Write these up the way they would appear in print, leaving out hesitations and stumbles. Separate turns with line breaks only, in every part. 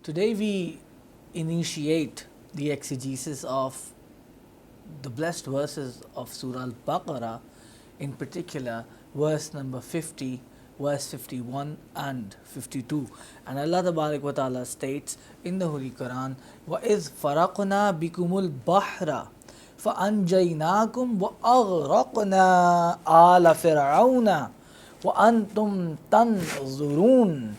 Today we initiate the exegesis of the blessed verses of Surah Al Baqarah, in particular verse number 50, verse 51 and 52. And Allah Tabarak wa Ta'ala states in the Holy Quran, وَإِذْ فَرَقْنَا بِكُمُ الْبَحْرَ فَأَنْجَيْنَاكُمْ وَأَغْرَقْنَا آلَ فِرْعَوْنَ وَأَنْتُمْ تَنْظُرُونَ.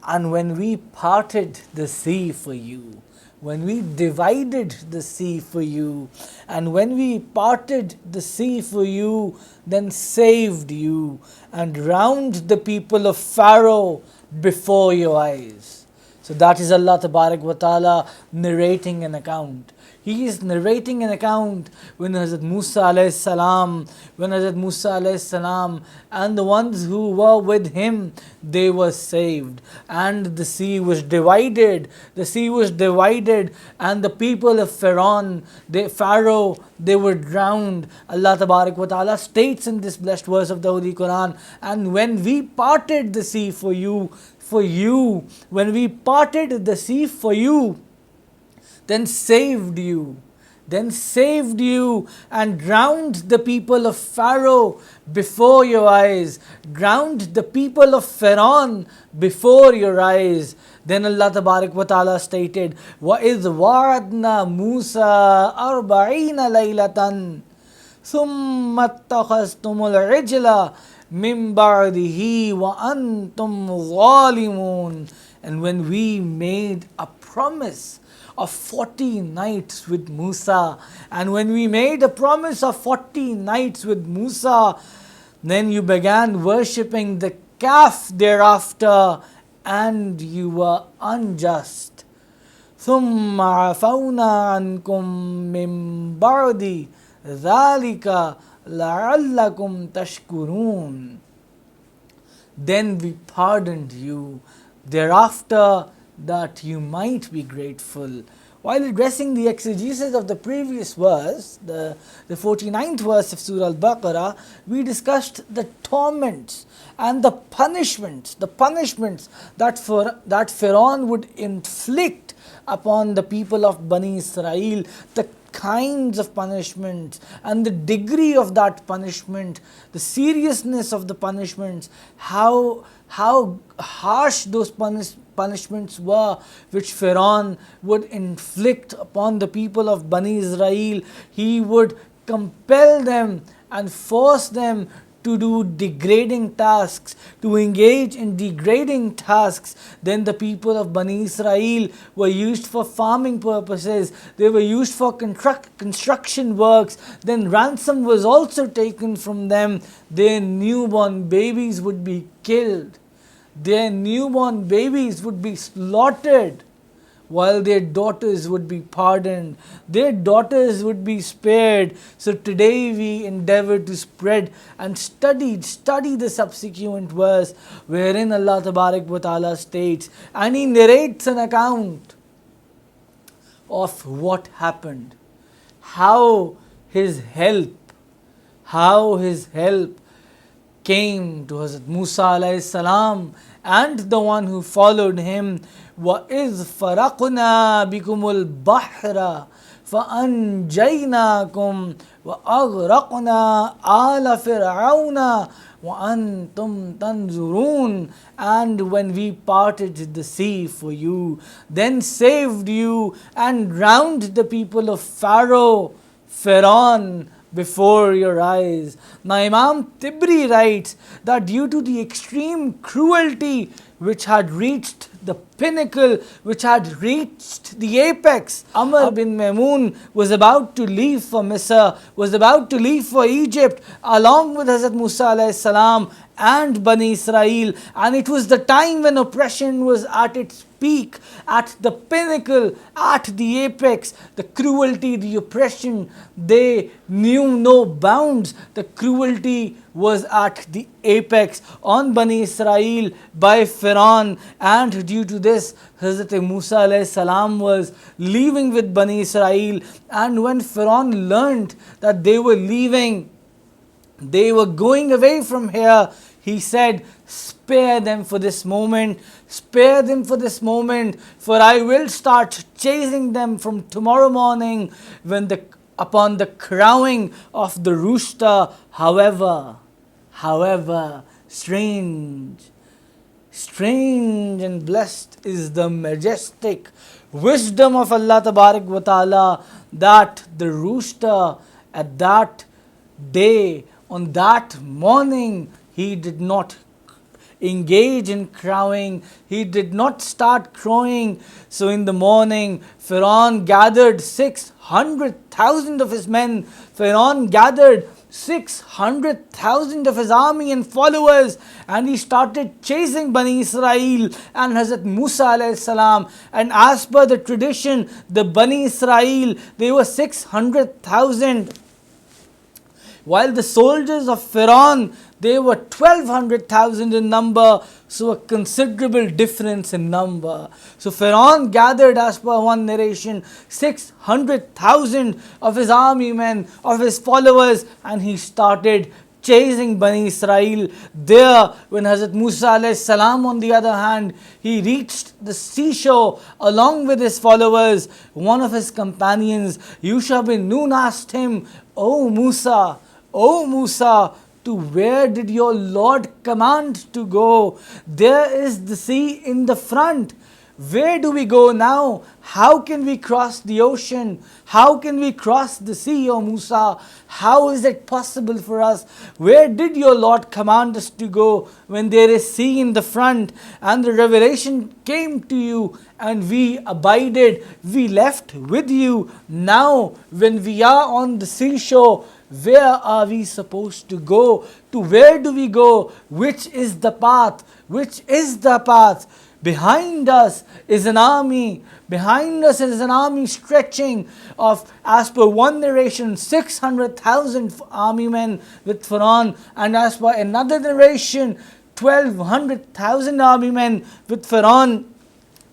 And when we parted the sea for you, when we divided the sea for you, and when we parted the sea for you, then saved you and drowned the people of Pharaoh before your eyes. So that is Allah Tabarak wa Ta'ala narrating an account. He is narrating an account when Hazrat Musa alaihesalam, and the ones who were with him, they were saved. And the sea was divided. And the people of Firawn, Pharaoh, they were drowned. Allah Tabarak wa Ta'ala states in this blessed verse of the Holy Quran, and when we parted the sea for you, when we parted the sea for you, then saved you and drowned the people of Pharaoh before your eyes, drowned the people of Firawn before your eyes. Then Allah Tabarak wa Ta'ala stated, وَإِذْ وَعَدْنَا مُوسَى 40 لَيْلَةً ثُمَّ اتَّخَذْتُمُ الْعِجْلَ مِنْ بَعْدِهِ وَأَنْتُمْ ظَالِمُونَ. And when we made a promise of 40 nights with Musa, and when we made a promise of 40 nights with Musa, then you began worshipping the calf thereafter, and you were unjust. ثُمَّ عَفَوْنَا عَنْكُمْ مِنْ بَعْدِ ذَلِكَ لَعَلَّكُمْ تَشْكُرُونَ. Then we pardoned you thereafter, that you might be grateful. While addressing the exegesis of the previous verse, the 49th verse of Surah Al Baqarah, we discussed the torments and the punishments that Firawn would inflict upon the people of Bani Israel, the kinds of punishment and the degree of that punishment, the seriousness of the punishments, how harsh those punishments were which Firawn would inflict upon the people of Bani Israel. He would compel them and force them to do degrading tasks, to engage in degrading tasks. Then the people of Bani Israel were used for farming purposes, they were used for construction works. Then ransom was also taken from them. Their newborn babies would be killed. Their newborn babies would be slaughtered, while their daughters would be pardoned, their daughters would be spared. So today we endeavor to spread and study the subsequent verse wherein Allah Tabarak wa Ta'ala states, and He narrates an account of what happened, how His help came to Hazrat Musa alaihesalam and the one who followed him. وَإِذْ فَرَقْنَا بِكُمُ الْبَحْرَ فَأَنْجَيْنَاكُمْ وَأَغْرَقْنَا آلَ فِرْعَوْنَ وَأَنْتُمْ تَنْظُرُونَ. And when we parted the sea for you, then saved you and drowned the people of Firawn before your eyes. Now Imam Tibri writes that due to the extreme cruelty which had reached the pinnacle, which had reached the apex, Amr bin Maimun was about to leave for Misr, was about to leave for Egypt along with Hazrat Musa alaihissalam and Bani Israel. And it was the time when oppression was at its peak, at the pinnacle, at the apex. The cruelty, the oppression, they knew no bounds. The cruelty was at the apex on Bani Israel by Firawn, and due to this Hazrat Musa alaihissalam was leaving with Bani Israel. And when Firawn learned that they were leaving, they were going away from here, he said, spare them for this moment, spare them for this moment, for I will start chasing them from tomorrow morning upon the crowing of the rooster. However, strange and blessed is the majestic wisdom of Allah Tabarak wa Ta'ala, that the rooster at that day, on that morning, he did not engage in crowing, he did not start crowing. So in the morning, Firawn gathered 600,000 of his men, Firawn gathered 600,000 of his army and followers, and he started chasing Bani Israel and Hazrat Musa alayhi salam. And as per the tradition, the Bani Israel, they were 600,000, while the soldiers of Firawn, they were 1,200,000 in number, so a considerable difference in number. So Firawn gathered, as per one narration, 600,000 of his army men, of his followers, and he started chasing Bani Israel. There, when Hazrat Musa alayhi salam, on the other hand, he reached the seashore along with his followers, one of his companions, Yousafi bin Nun, asked him, O Musa, to where did your Lord command to go? There is the sea in the front. Where do we go now? How can we cross the ocean? How can we cross the sea, O Musa? How is it possible for us? Where did your Lord command us to go when there is sea in the front? And the revelation came to you, and we abided, we left with you. Now, when we are on the seashore, where are we supposed to go? To where do we go? Which is the path? Which is the path? Behind us is an army. Behind us is an army stretching of, as per one narration, 600,000 army men with Firawn, and as per another narration, 1,200,000 army men with Firawn.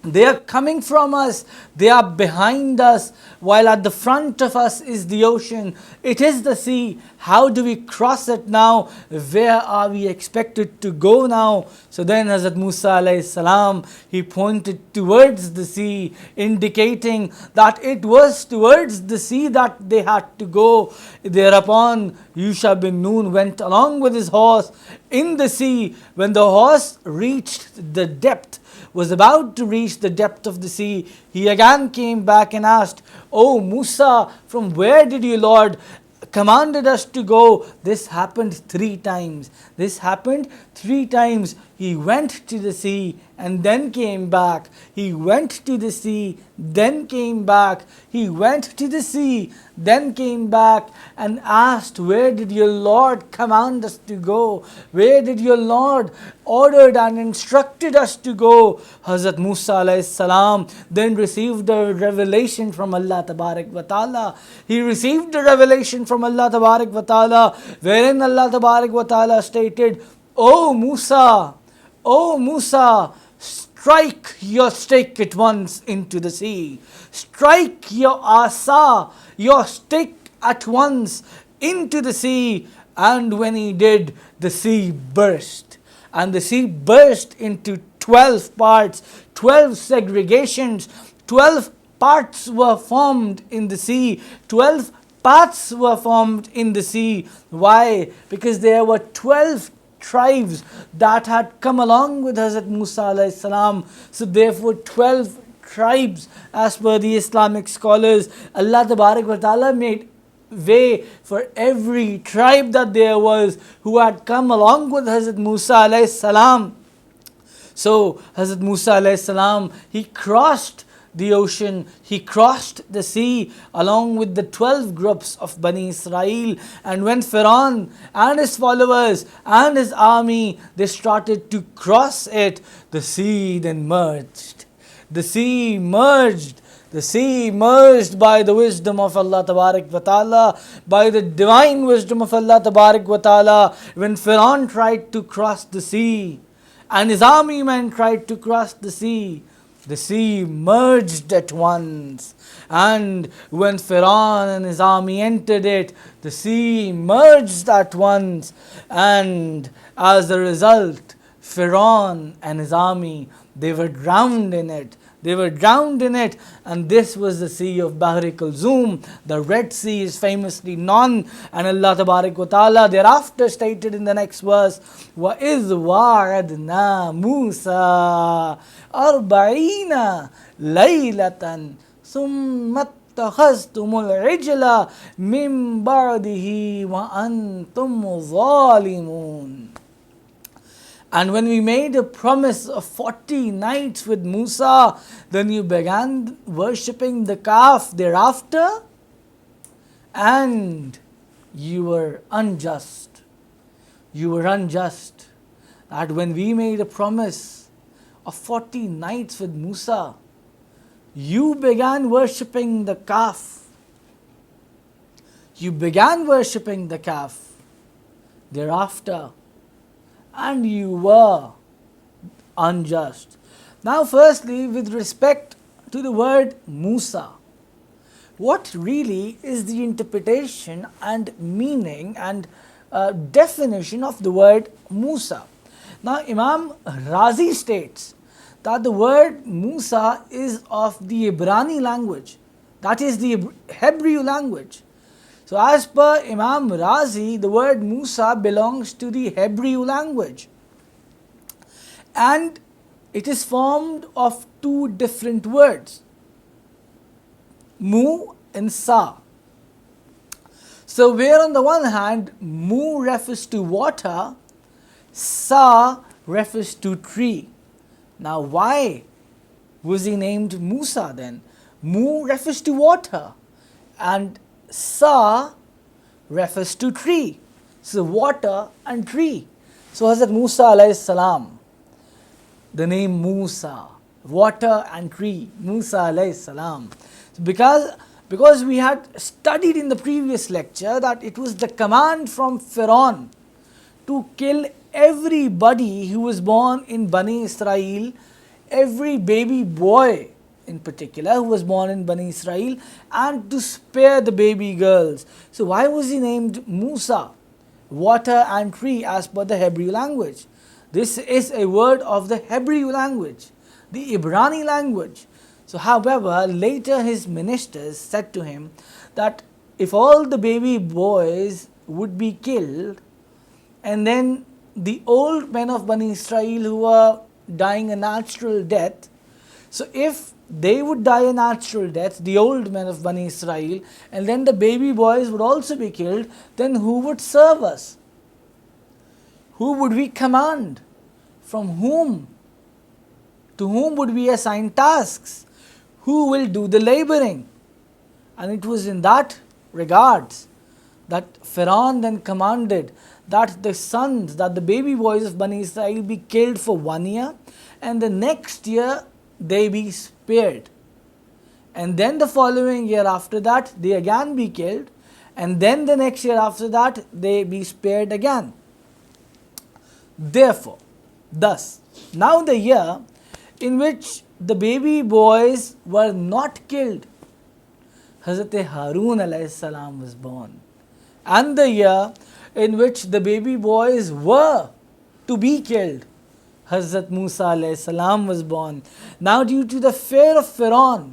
They are coming from us, they are behind us, while at the front of us is the ocean. It is the sea. How do we cross it now? Where are we expected to go now? So then Hazrat Musa alayhi salam, he pointed towards the sea, indicating that it was towards the sea that they had to go. Thereupon Yousafi bin Nun went along with his horse in the sea. When the horse reached the depth, was about to reach the depth of the sea, he again came back and asked, O Musa, from where did your Lord commanded us to go? This happened 3 times. This happened 3 times. He went to the sea and then came back. He went to the sea, then came back. He went to the sea, then came back and asked, where did your Lord command us to go? Where did your Lord ordered and instructed us to go? Hazrat Musa alayhi salam then received a revelation from Allah Tabarak wa Ta'ala. He received a revelation from Allah Tabarak wa Ta'ala, wherein Allah Tabarak wa Ta'ala stated, O Musa, strike your stick at once into the sea. Strike your asa, your stick at once into the sea. And when he did, the sea burst. And the sea burst into 12 parts, 12 segregations. 12 parts were formed in the sea. 12 paths were formed in the sea. Why? Because there were 12 tribes that had come along with Hazrat Musa alayhi salam. So therefore 12 tribes, as per the Islamic scholars, Allah Tabarak wa Ta'ala made way for every tribe that there was who had come along with Hazrat Musa alayhi salam. So Hazrat Musa alayhi salam, he crossed the ocean, he crossed the sea along with the 12 groups of Bani Israel. And when Firawn and his followers and his army, they started to cross it, the sea then merged. The sea merged. The sea merged by the wisdom of Allah Tabarak wa Ta'ala, by the divine wisdom of Allah Tabarak wa Ta'ala. When Firawn tried to cross the sea and his army men tried to cross the sea, the sea merged at once. And when Firawn and his army entered it, the sea merged at once. And as a result, Firawn and his army, they were drowned in it. They were drowned in it, and this was the sea of Bahri Kulzum. The Red Sea is famously known, and Allah Tabarak wa Ta'ala thereafter stated in the next verse, وَإِذْ وَعَدْنَا مُوسَى أَرْبَعِينَ لَيْلَةً ثُمَّ اتَّخَذْتُمُ الْعِجْلَ مِنْ بَعْدِهِ وَأَنْتُمْ ظَالِمُونَ. And when we made a promise of 40 nights with Musa, then you began worshipping the calf thereafter, and you were unjust. You were unjust. That when we made a promise of 40 nights with Musa, you began worshipping the calf. You began worshipping the calf thereafter, and you were unjust. Now, firstly, with respect to the word Musa, what really is the interpretation and meaning and definition of the word Musa? Now, Imam Razi states that the word Musa is of the Ibrani language, that is the Hebrew language. So as per Imam Razi, the word Musa belongs to the Hebrew language, and it is formed of two different words, Mu and Sa. So where on the one hand Mu refers to water, Sa refers to tree. Now why was he named Musa then? Mu refers to water and Sa refers to tree. So water and tree. So Hazrat Musa alaihesalam, the name Musa, water and tree, Musa alaihesalam. Because we had studied in the previous lecture that it was the command from Firawn to kill everybody who was born in Bani Israel, every baby boy in particular who was born in Bani Israel, and to spare the baby girls. So why was he named Musa? Water and tree as per the Hebrew language. This is a word of the Hebrew language, the Ibrani language. So however, later his ministers said to him that if all the baby boys would be killed, and then the old men of Bani Israel who were dying a natural death, so if they would die a natural death, the old men of Bani Israel, and then the baby boys would also be killed, then who would serve us? Who would we command? From whom? To whom would we assign tasks? Who will do the laboring? And it was in that regards that Firawn then commanded that the sons, that the baby boys of Bani Israel be killed for 1 year, and the next year they be spared. And then the following year after that, they again be killed, and then the next year after that, they be spared again. Therefore, thus, now the year in which the baby boys were not killed, Hazrat Haroon alaihesalam was born, and the year in which the baby boys were to be killed, Hazrat Musa alaihissalam was born. Now due to the fear of Firawn,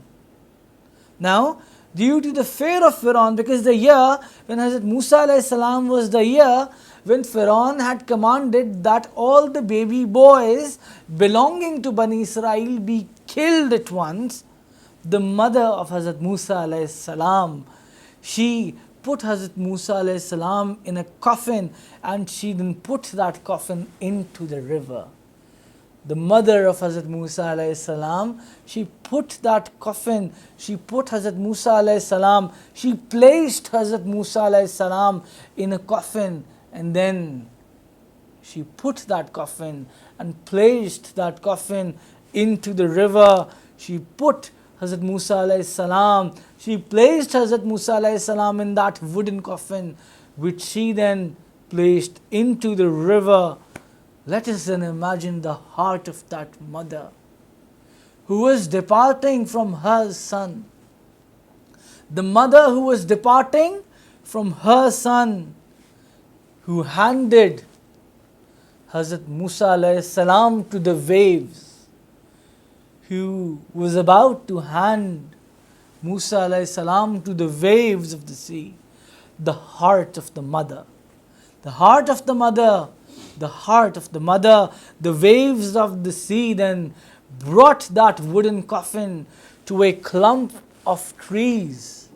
because the year when Hazrat Musa alaihissalam was the year when Firawn had commanded that all the baby boys belonging to Bani Israel be killed at once, the mother of Hazrat Musa alaihissalam, she put Hazrat Musa alaihissalam in a coffin, and she then put that coffin into the river. The mother of Hazrat Musa alaihissalam, she put that coffin, she put Hazrat Musa alaihissalam, she placed Hazrat Musa alaihissalam in a coffin, and then she put that coffin and placed that coffin into the river. She put Hazrat Musa alaihissalam, she placed Hazrat Musa alaihissalam in that wooden coffin, which she then placed into the river. Let us then imagine the heart of that mother who was departing from her son. The mother who was departing from her son, who handed Hazrat Musa alayhi salam to the waves, who was about to hand Musa alayhi salam to the waves of the sea. The heart of the mother, the heart of the mother, the heart of the mother, the waves of the sea then brought that wooden coffin to a clump of trees,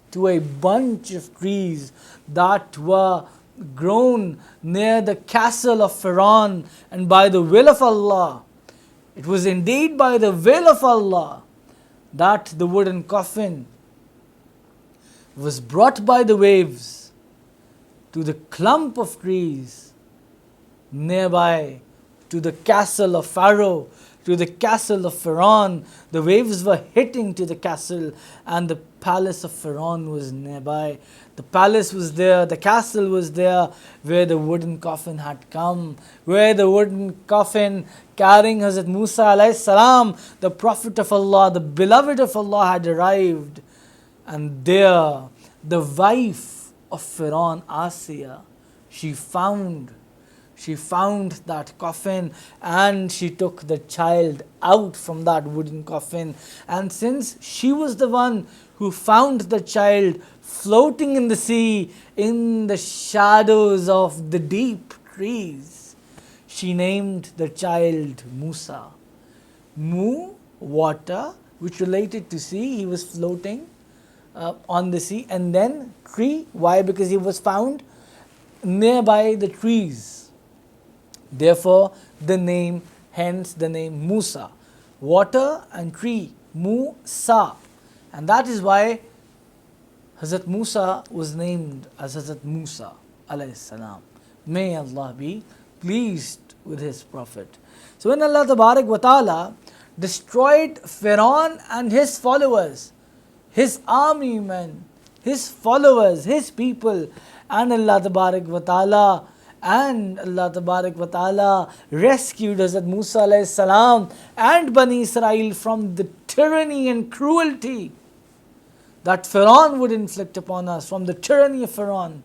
to a bunch of trees that were grown near the castle of Firawn, and by the will of Allah, it was indeed by the will of Allah that the wooden coffin was brought by the waves to the clump of trees nearby, to the castle of Pharaoh, to the castle of Firawn. The waves were hitting to the castle, and the palace of Firawn was nearby. The palace was there, the castle was there, where the wooden coffin had come, where the wooden coffin carrying Hazrat Musa alayhi salam, the Prophet of Allah, the beloved of Allah, had arrived. And there, the wife of Firawn, Asiya, she found that coffin, and she took the child out from that wooden coffin. And since she was the one who found the child floating in the sea, in the shadows of the deep trees, she named the child Musa. Mu, water, which related to sea. He was floating on the sea. And then tree. Why? Because he was found nearby the trees. Therefore, hence the name Musa. Water and tree. Musa. And that is why Hazrat Musa was named as Hazrat Musa alayhi salam. May Allah be pleased with his Prophet. So when Allah Tabarak wa Ta'ala destroyed Firawn and his followers, his army men, his followers, his people, and Allah Tabarak wa Ta'ala rescued Hazrat Musa alayhi salam and Bani Israel from the tyranny and cruelty that Firawn would inflict upon us, from the tyranny of Firawn.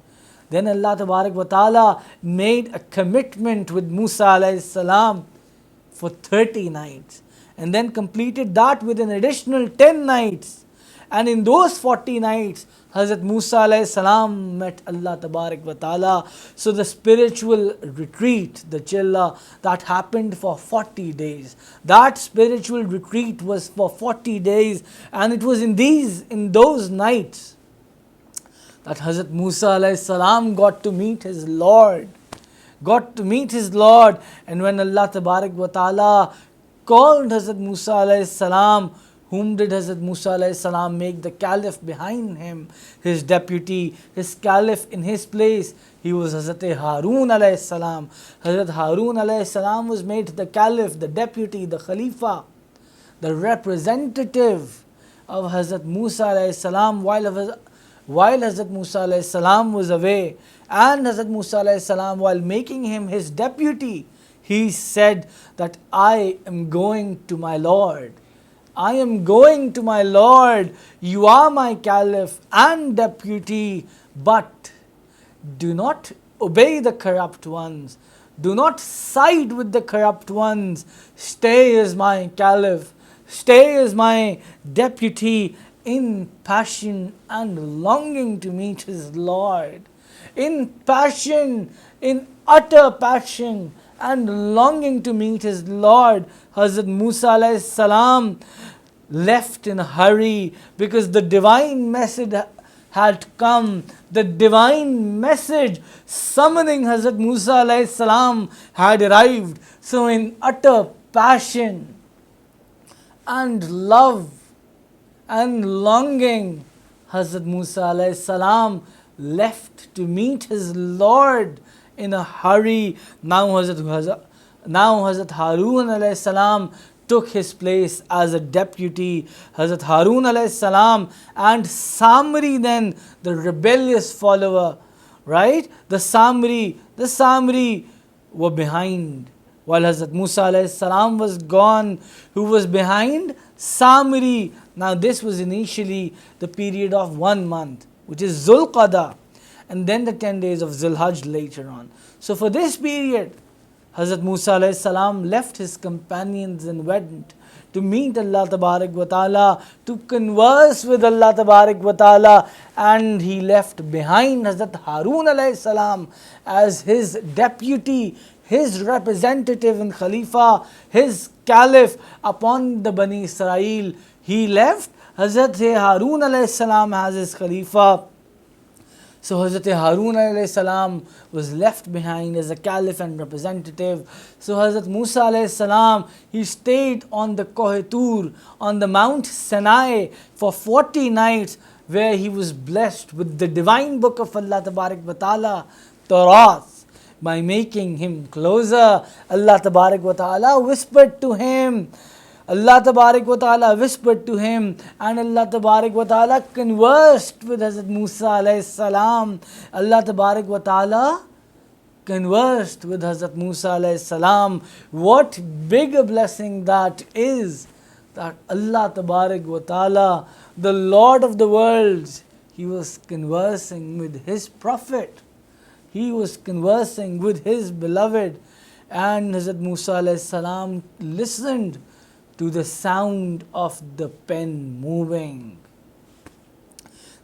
Then Allah Tabarak wa Ta'ala made a commitment with Musa alayhi salam for 30 nights, and then completed that with an additional 10 nights. And in those 40 nights, Hazrat Musa alayhi salam met Allah Tabarak wa Ta'ala. So the spiritual retreat, the chilla, that happened for 40 days. That spiritual retreat was for 40 days, and it was in those nights that Hazrat Musa alayhi salam got to meet his Lord. And when Allah Tabarak wa Ta'ala called Hazrat Musa alayhi salam, whom did Hazrat Musa alayhi salam make the caliph behind him, his deputy, his caliph in his place? He was Hazrat Haroon alayhi salam. Hazrat Haroon alayhi salam was made the caliph, the deputy, the khalifa, the representative of Hazrat Musa alayhi salam while Hazrat Musa alayhi salam was away. And Hazrat Musa alayhi salam, while making him his deputy, he said that I am going to my Lord. I am going to my Lord. You are my caliph and deputy, but do not obey the corrupt ones. Do not side with the corrupt ones. Stay as my caliph. Stay as my deputy, in passion and longing to meet his Lord. In passion, in utter passion and longing to meet his Lord, Hazrat Musa alayhi salam left in a hurry, because the divine message had come. The divine message summoning Hazrat Musa alayhi salam had arrived. So in utter passion and love and longing, Hazrat Musa alayhi salam left to meet his Lord in a hurry. Now Hazrat Haroon alayhi salam took his place as a deputy. Hazrat Haroon alayhi salam and Saamri, then the rebellious follower, right? The Saamri were behind. While Hazrat Musa alayhi salam was gone, who was behind? Saamri. Now this was initially the period of 1 month, which is Zulqada, and then the 10 days of Zulhajj later on. So for this period, Hazrat Musa alayhi salam left his companions and went to meet Allah Tabarak wa Ta'ala, to converse with Allah Tabarak wa Ta'ala, and he left behind Hazrat Haroon alayhi salam as his deputy, his representative and Khalifa, his caliph upon the Bani Israel. He left Hazrat Haroon alayhi salam as his Khalifa. So Hazrat Haroon alayhi salam was left behind as a caliph and representative. So Hazrat Musa alayhi salam, he stayed on the Toor, on the Mount Sinae for 40 nights, where he was blessed with the divine book of Allah Tabarak wa Ta'ala, Torah. By making him closer, Allah Tabarak wa Ta'ala whispered to him. Allah Tabarak wa Ta'ala whispered to him, and Allah Tabarak wa Ta'ala conversed with Hazrat Musa alayhi salam. Allah Tabarak wa Ta'ala conversed with Hazrat Musa alayhi salam. What bigger blessing that is, that Allah Tabarak wa Ta'ala, the Lord of the worlds, he was conversing with his prophet. He was conversing with his beloved, and Hazrat Musa alayhi salam listened to the sound of the pen moving.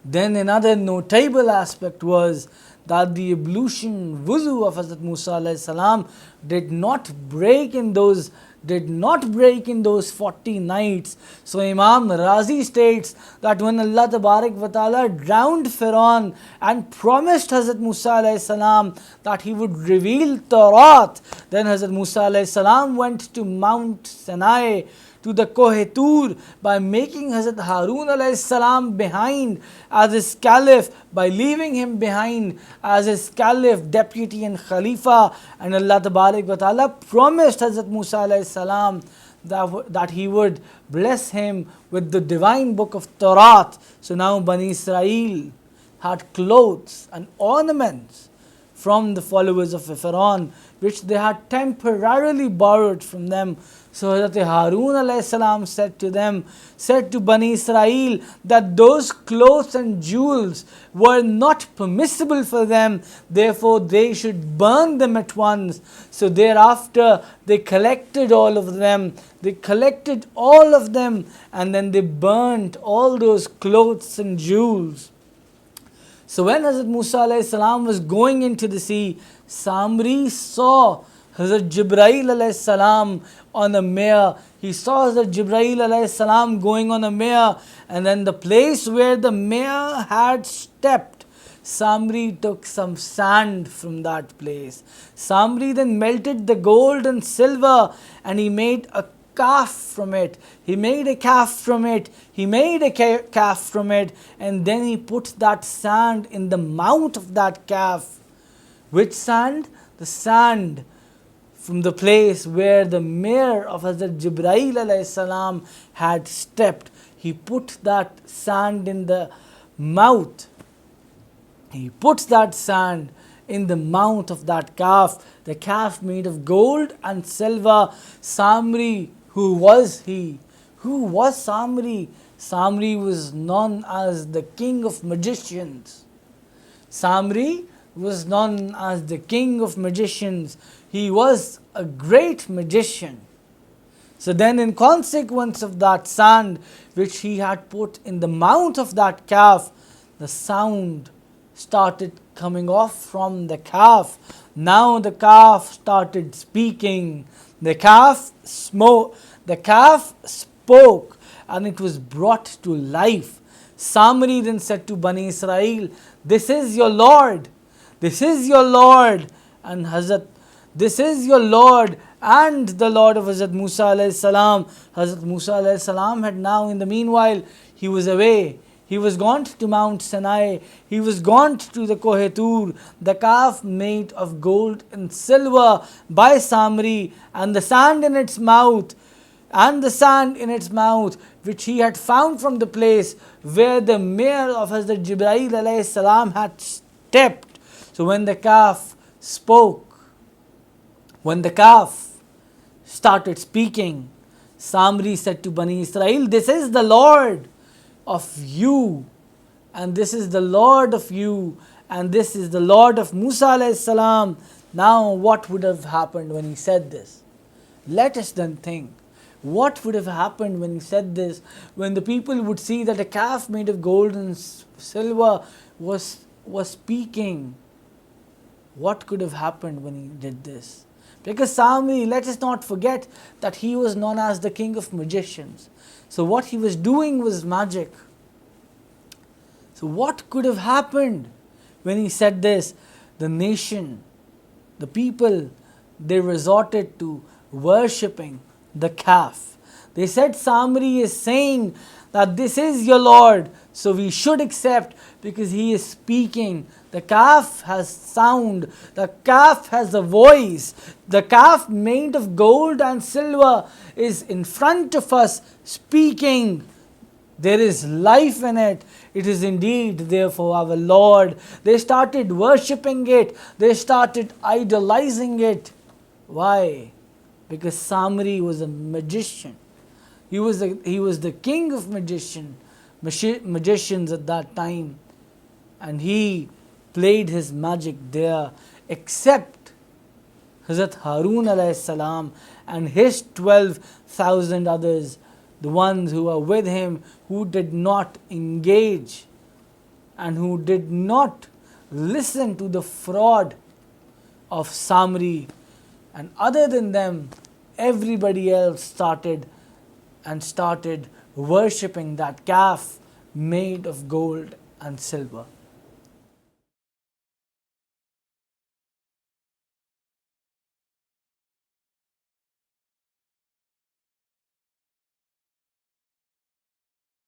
Then another notable aspect was that the ablution wuzu of Hazrat Musa alayhi salam did not break in those 40 nights. So Imam Razi states that when Allah Tabarak wa Ta'ala drowned Firawn and promised Hazrat Musa alayhi salam that he would reveal Torah, then Hazrat Musa alayhi salam went to Mount Sinae, to the Toor, by making Hazrat Haroon alayhi salam behind as his caliph, by leaving him behind as his caliph, deputy and Khalifa. And Allah Tabarak wa Ta'ala promised Hazrat Musa alayhi salam that he would bless him with the divine book of Torah. So now Bani Israel had clothes and ornaments from the followers of Firawn, which they had temporarily borrowed from them. So Hazrat Haroon alayhi salam said to Bani Israel, that those clothes and jewels were not permissible for them, therefore they should burn them at once. So thereafter they collected all of them, and then they burnt all those clothes and jewels. So when Hazrat Musa alayhi salam was going into the sea, Saamri saw Hazrat Jibreel alayhi salam on a mare. He saw Hazrat Jibreel alayhi salam going on a mare, and then the place where the mare had stepped, Saamri took some sand from that place. Saamri then melted the gold and silver, and he made a calf from it. He made a calf from it, and then he put that sand in the mouth of that calf. Which sand? The sand from the place where the mare of Hazrat Jibreel alayhi salam had stepped. He put that sand in the mouth. He puts that sand in the mouth of that calf, the calf made of gold and silver. Saamri, who was he? Who was Saamri? Saamri was known as the king of magicians. Saamri was known as the king of magicians. He was a great magician. So then, in consequence of that sand which he had put in the mouth of that calf, the sound started coming off from the calf. Now the calf started speaking. The calf spoke, and it was brought to life. Saamri then said to Bani Israel, "This is your Lord. This is your Lord." And this is your Lord and the Lord of Hazrat Musa alayhi salam. Hazrat Musa alayhi salam had now, in the meanwhile, he was away. He was gone to Mount Sinae. He was gone to the Toor, the calf made of gold and silver by Saamri, and the sand in its mouth, which he had found from the place where the mare of Hazrat Jibreel alayhi salam had stepped. So when the calf spoke, when the calf started speaking. Saamri said to Bani Israel, "This is the Lord of you, and this is the Lord of you, and this is the Lord of Musa alaihesalam." Now what would have happened when he said this? Let us then think. What would have happened when he said this? When the people would see that a calf made of gold and silver was speaking. What could have happened when he did this? Because Saamri, let us not forget that he was known as the king of magicians. So what he was doing was magic. So what could have happened when he said this? The nation, the people, they resorted to worshipping the calf. They said Saamri is saying that this is your Lord, so we should accept because he is speaking. The calf has sound, the calf has a voice, the calf made of gold and silver is in front of us speaking. There is life in it. It is indeed therefore our Lord. They started worshipping it. They started idolizing it. Why? Because Saamri was a magician. He was the king of magicians at that time. And he played his magic there, except Hazrat Haroon alaihesalam and his 12,000 others, the ones who were with him, who did not engage and who did not listen to the fraud of Saamri. And other than them, everybody else started worshipping that calf made of gold and silver.